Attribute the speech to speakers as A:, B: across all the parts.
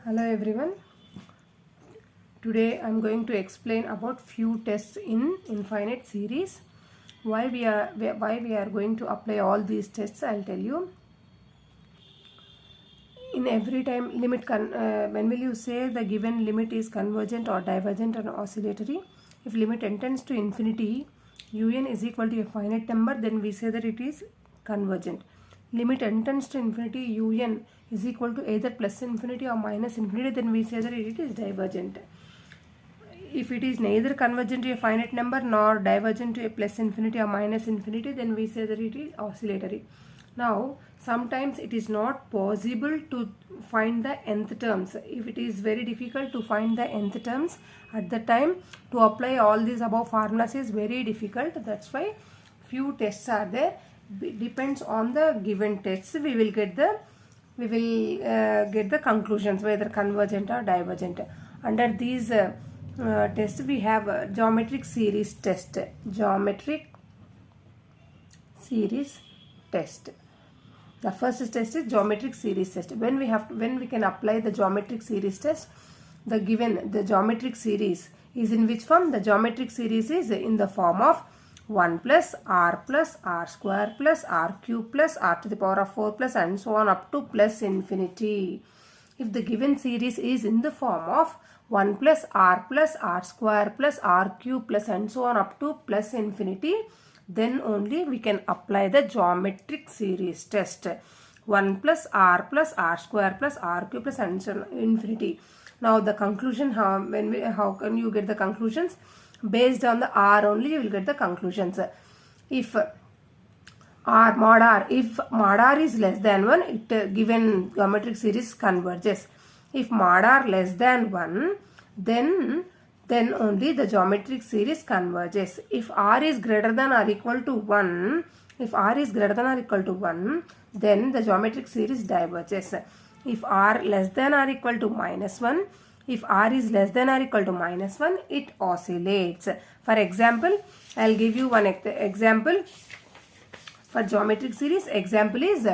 A: Hello everyone. Today I am going to explain about few tests in infinite series. Why we are going to apply all these tests, I'll tell you. In every time when will you say the given limit is convergent or divergent or oscillatory? If limit tends to infinity, un is equal to a finite number, then we say that it is convergent. Limit tends to infinity, un is equal to either plus infinity or minus infinity, then we say that it is divergent. If it is neither convergent to a finite number nor divergent to a plus infinity or minus infinity, then we say that it is oscillatory. Now, sometimes it is not possible to find the nth terms. If it is very difficult to find the nth terms, at the time to apply all these above formulas is very difficult. That's why few tests are there. Depends on the given tests, we will get the conclusions whether convergent or divergent. Under these tests, we have geometric series test. Geometric series test. The first test is geometric series test. When we can apply the geometric series test, the geometric series is in which form? The geometric series is in the form of 1 plus r square plus r cube plus r to the power of 4 plus and so on up to plus infinity. If the given series is in the form of 1 plus r square plus r cube plus and so on up to plus infinity, then only we can apply the geometric series test. 1 plus r square plus r cube plus and so on infinity. Now the conclusion, how can you get the conclusions? Based on the r only you will get the conclusions. If mod r is less than 1, it given geometric series converges. If mod r less than 1, then only the geometric series converges. If r is greater than or equal to 1, then the geometric series diverges. If r less than or equal to minus 1, if r is less than or equal to minus 1, it oscillates. For example, I'll give you one example for geometric series. Example is,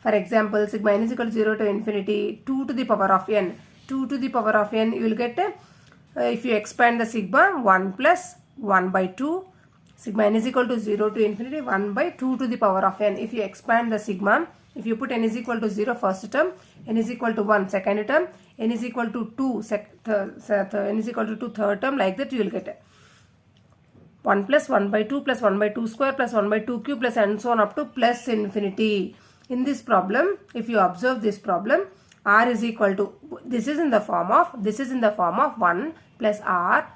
A: for example, sigma n is equal to 0 to infinity 2 to the power of n. 2 to the power of n, you will get, if you expand the sigma, 1 plus 1 by 2. Sigma n is equal to 0 to infinity 1 by 2 to the power of n. If you expand the sigma, if you put n is equal to 0 first term, n is equal to 1 second term, n is equal to 2 n is equal to 2 third term, like that you will get 1 plus 1 by 2 plus 1 by 2 square plus 1 by 2 cube plus and so on up to plus infinity. In this problem, if you observe this problem, r is equal to, this is in the form of 1 plus r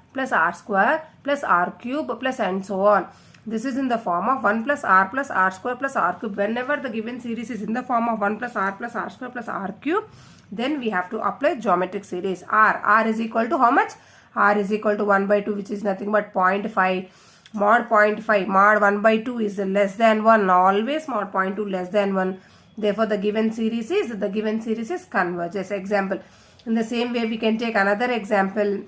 A: square plus r cube plus and so on. This is in the form of 1 plus r square plus r cube. Whenever the given series is in the form of 1 plus r square plus r cube, then we have to apply geometric series. R is equal to how much? R is equal to 1 by 2, which is nothing but 0.5. Mod 0.5, mod 1 by 2 is less than 1. Always mod 0.2 less than 1. Therefore, the given series is converges. Example. In the same way, we can take another example.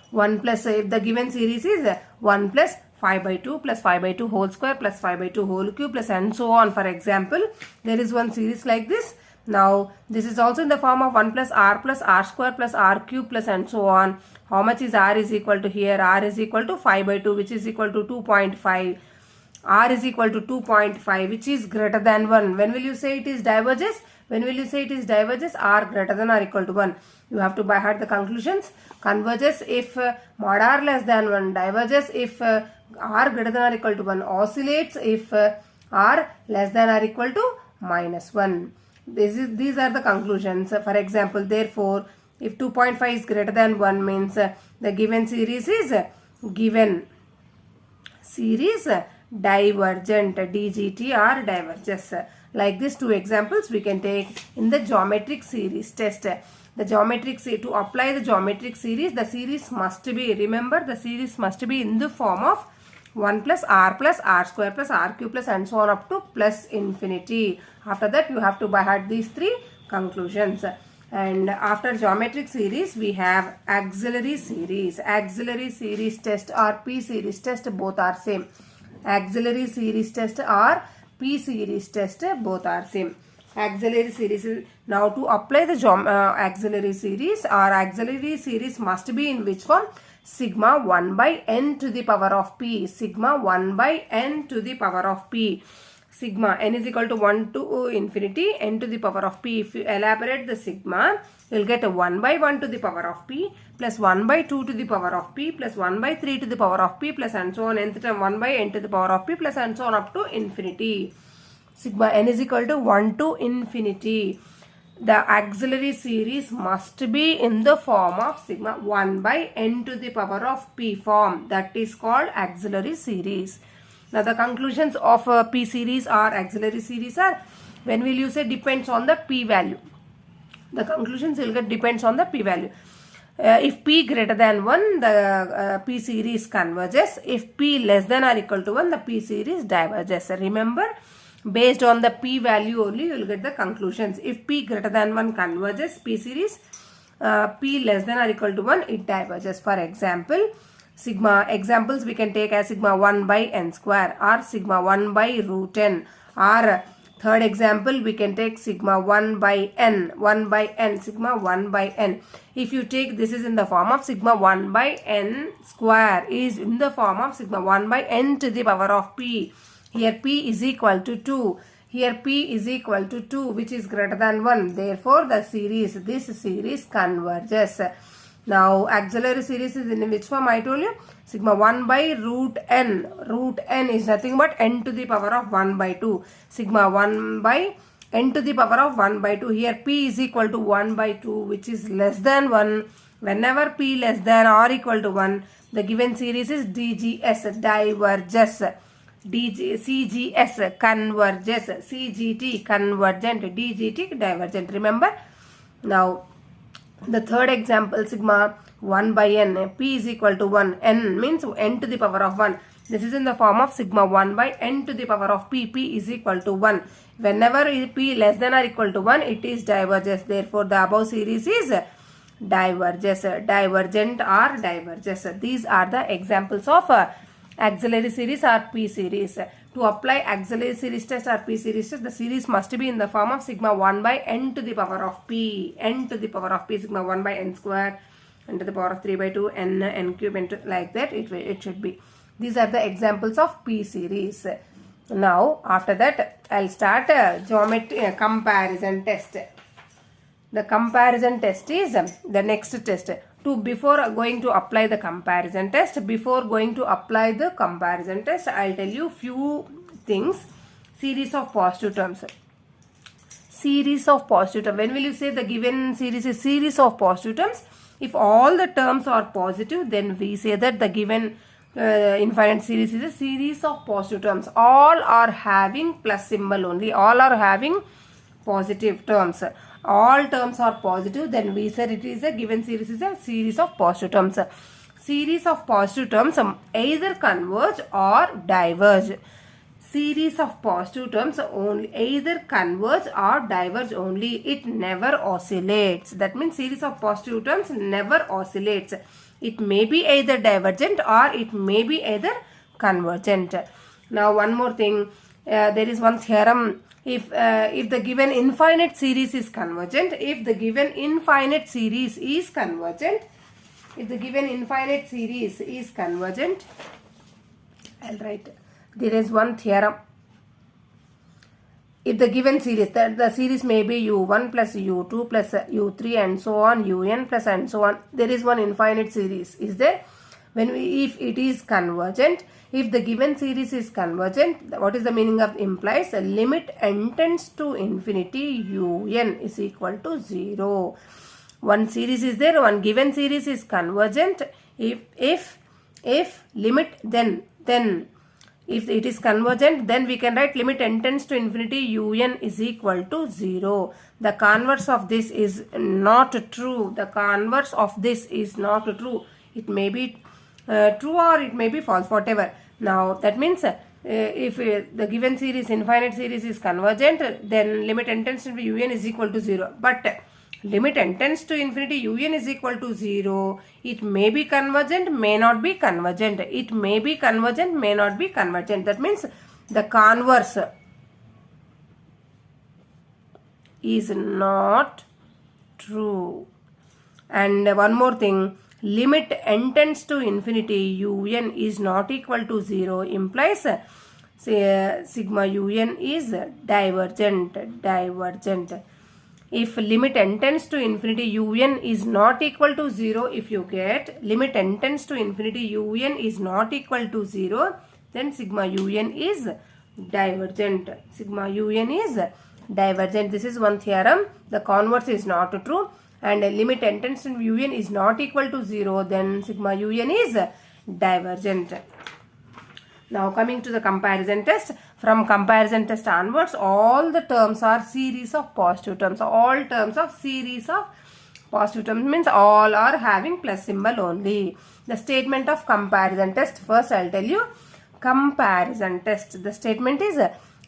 A: 1 plus, if the given series is 1 plus 5 by 2 plus 5 by 2 whole square plus 5 by 2 whole cube plus and so on. For example, there is one series like this. Now, this is also in the form of 1 plus r square plus r cube plus and so on. How much is r is equal to here? R is equal to 5 by 2, which is equal to 2.5. R is equal to 2.5, which is greater than 1. When will you say it is diverges? When will you say it is diverges? R greater than or equal to 1. You have to by heart the conclusions. Converges if mod r less than 1. Diverges if r greater than or equal to 1. Oscillates if r less than or equal to minus 1. These are the conclusions. For example, therefore, if 2.5 is greater than 1 means the given series is divergent, DGT or diverges. Like this, two examples we can take in the geometric series test. The to apply the geometric series, the series must be, remember, the series must be in the form of 1 plus r square plus r cube plus and so on up to plus infinity. After that, you have to by heart these three conclusions. And after geometric series, we have auxiliary series. Auxiliary series test or P series test, both are same. Auxiliary series test or P series test, both are same. auxiliary series. Now to apply the auxiliary series, our auxiliary series must be in which form? Sigma 1 by n to the power of p. Sigma 1 by n to the power of p. Sigma n is equal to 1 to infinity n to the power of p. If you elaborate the sigma, you will get a 1 by 1 to the power of p plus 1 by 2 to the power of p plus 1 by 3 to the power of p plus and so on, nth term 1 by n to the power of p plus and so on up to infinity. Sigma n is equal to 1 to infinity. The auxiliary series must be in the form of sigma 1 by n to the power of p form. That is called auxiliary series. Now the conclusions of p series or auxiliary series are, when will you say depends on the p value? The conclusions will get depends on the p value. If p greater than 1, the p series converges. If p less than or equal to 1, the p series diverges. Remember, based on the p value only you will get the conclusions. If p greater than 1 converges, p series, p less than or equal to 1, it diverges. For example, sigma examples we can take as sigma 1 by n square or sigma 1 by root n, or third example we can take sigma 1 by n, sigma 1 by n. If you take this is in the form of sigma 1 by n square is in the form of sigma 1 by n to the power of p. Here p is equal to 2. Here p is equal to 2, which is greater than 1. Therefore, this series converges. Now, auxiliary series is in which form I told you? Sigma 1 by root n. Root n is nothing but n to the power of 1 by 2. Sigma 1 by n to the power of 1 by 2. Here p is equal to 1 by 2, which is less than 1. Whenever p less than or equal to 1, the given series is DGS, diverges. CGS, converges. CGT, convergent. DGT, divergent. Remember? Now, the third example, sigma 1 by n, p is equal to 1. N means n to the power of 1. This is in the form of sigma 1 by n to the power of p. P is equal to 1. Whenever p less than or equal to 1, it is diverges. Therefore, the above series is diverges, divergent or diverges. These are the examples of auxiliary series or p series. To apply auxiliary series test or p series test, the series must be in the form of sigma 1 by n to the power of p. N to the power of p, sigma 1 by n square, n to the power of 3 by 2, n cube, like that it should be. These are the examples of p series. Now, after that, I'll start geometry comparison test. The comparison test is the next test. Before going to apply the comparison test, I'll tell you few things. Series of positive terms. Series of positive terms. When will you say the given series is series of positive terms? If all the terms are positive, then we say that the given infinite series is a series of positive terms. All are having plus symbol only. All are having positive terms. All terms are positive, then we said it is a given series is a series of positive terms. Series of positive terms either converge or diverge. Series of positive terms only either converge or diverge only. It never oscillates. That means series of positive terms never oscillates. It may be either divergent or it may be either convergent. Now one more thing. There is one theorem. If the given infinite series is convergent, I'll write. There is one theorem. If the given series, the series may be u1 plus u2 plus u3 and so on, un plus and so on. There is one infinite series. Is there? If it is convergent, if the given series is convergent, what is the meaning of implies? Limit n tends to infinity, un is equal to 0. One series is there, one given series is convergent. If limit then if it is convergent, then we can write limit n tends to infinity, un is equal to 0. The converse of this is not true. The converse of this is not true. It may be true or it may be false, whatever. Now that means if the given series, infinite series is convergent, then limit n tends to un is equal to 0. But limit n tends to infinity, un is equal to 0. It may be convergent, may not be convergent. It may be convergent, may not be convergent. That means the converse is not true. And one more thing, limit n tends to infinity, un is not equal to 0 implies sigma un is divergent. If limit n tends to infinity, un is not equal to 0, if you get limit n tends to infinity, un is not equal to 0, then sigma un is divergent. Sigma un is divergent. This is one theorem. The converse is not true. And limit n tends to un is not equal to 0, then sigma un is divergent. Now coming to the comparison test. From comparison test onwards, all the terms are series of positive terms. All terms of series of positive terms means all are having plus symbol only. The statement of comparison test. First I will tell you comparison test. The statement is,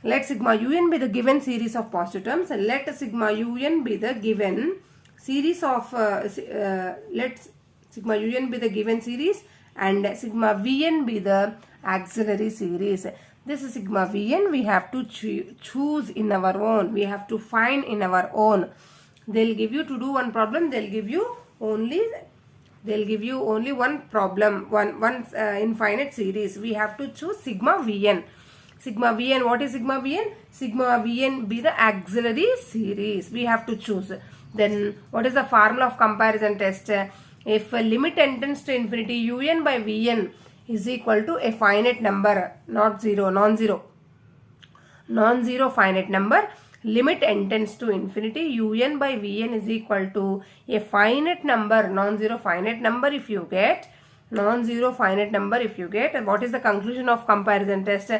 A: let sigma un be the given series of positive terms. Let sigma un be the given series of let sigma un be the given series and sigma vn be the auxiliary series. This is sigma vn we have to choose in our own. We have to find in our own. They'll give you to do one problem. They'll give you only one problem, one infinite series. We have to choose sigma vn. Sigma vn, what is sigma vn? Sigma vn be the auxiliary series. We have to choose. Then what is the formula of comparison test? If limit n tends to infinity, un by vn is equal to a finite number, not zero, non-zero finite number. Limit n tends to infinity, un by vn is equal to a finite number, non-zero finite number. If you get non-zero finite number, what is the conclusion of comparison test?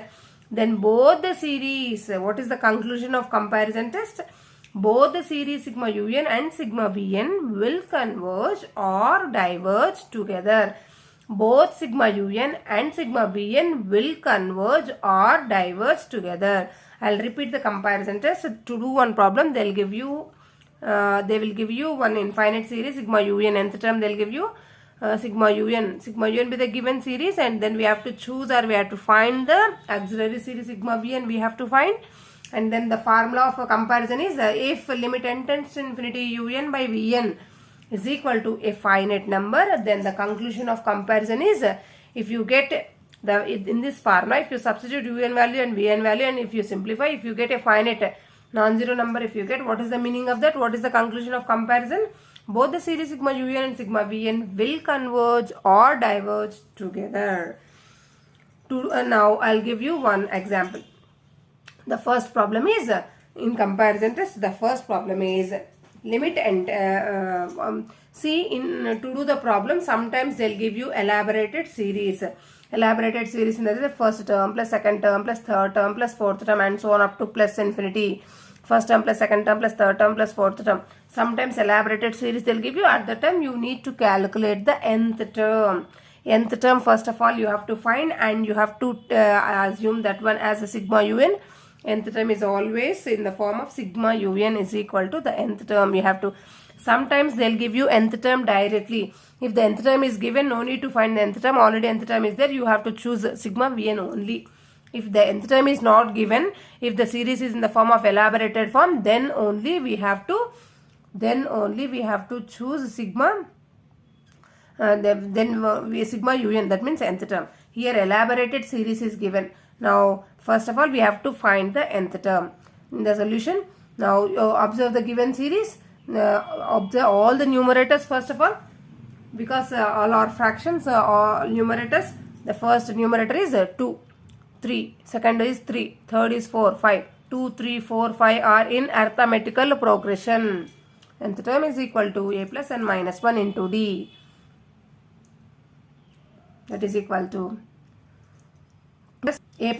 A: Then both the series, what is the conclusion of comparison test? Both the series sigma un and sigma vn will converge or diverge together. Both sigma un and sigma vn will converge or diverge together. I'll repeat the comparison test. To do one problem, they will give you one infinite series sigma un, nth term they'll give you sigma un be the given series, and then we have to choose or we have to find the auxiliary series sigma vn we have to find. And then the formula of a comparison is if limit n tends to infinity, un by vn is equal to a finite number, then the conclusion of comparison is if you get in this formula, if you substitute un value and vn value, and if you simplify, if you get a finite non-zero number, if you get, what is the meaning of that? What is the conclusion of comparison? Both the series sigma un and sigma vn will converge or diverge together. Now I'll give you one example. The first problem is in comparison test. The first problem is limit and to do the problem, sometimes they'll give you elaborated series in the first term plus second term plus third term plus fourth term and so on up to plus infinity. First term plus second term plus third term plus fourth term. Sometimes elaborated series they'll give you. At the time you need to calculate the nth term. Nth term first of all you have to find, and you have to assume that one as a sigma un. Nth term is always in the form of sigma un is equal to the nth term. You have to, sometimes they'll give you nth term directly. If the nth term is given, no need to find the nth term, already nth term is there, you have to choose sigma vn only. If the nth term is not given, if the series is in the form of elaborated form, then only we have to choose sigma sigma un, that means nth term. Here elaborated series is given. Now first of all we have to find the nth term in the solution. Now observe the given series. Observe all the numerators first of all, because all our fractions all numerators. The first numerator is 2, 3, second is 3, third is 4, 5. 2, 3, 4, 5 are in arithmetical progression. Nth term is equal to a plus n minus 1 into d. That is equal to plus a